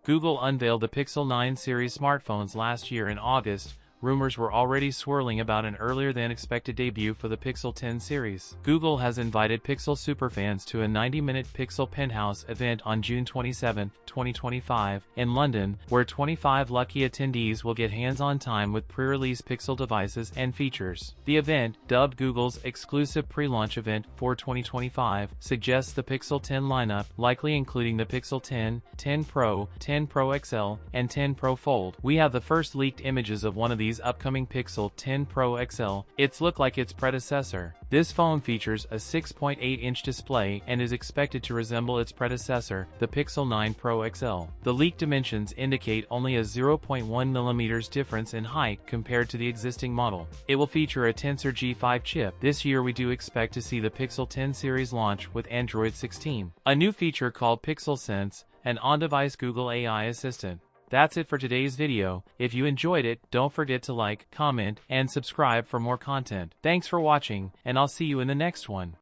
Google unveiled the Pixel 9 series smartphones last year in August. Rumors were already swirling about an earlier-than-expected debut for the Pixel 10 series. Google has invited Pixel superfans to a 90-minute Pixel Penthouse event on June 27, 2025, in London, where 25 lucky attendees will get hands-on time with pre-release Pixel devices and features. The event, dubbed Google's exclusive pre-launch event for 2025, suggests the Pixel 10 lineup, likely including the Pixel 10, 10 Pro, 10 Pro XL, and 10 Pro Fold. We have the first leaked images of one of these upcoming Pixel 10 Pro XL. It's look like its predecessor. This phone features a 6.8-inch display and is expected to resemble its predecessor, the Pixel 9 Pro XL. The leaked dimensions indicate only a 0.1 mm difference in height compared to the existing model. It will feature a Tensor G5 chip. This year we do expect to see the Pixel 10 series launch with Android 16. A new feature called Pixel Sense, an on-device Google AI assistant. That's it for today's video. If you enjoyed it, don't forget to like, comment, and subscribe for more content. Thanks for watching, and I'll see you in the next one.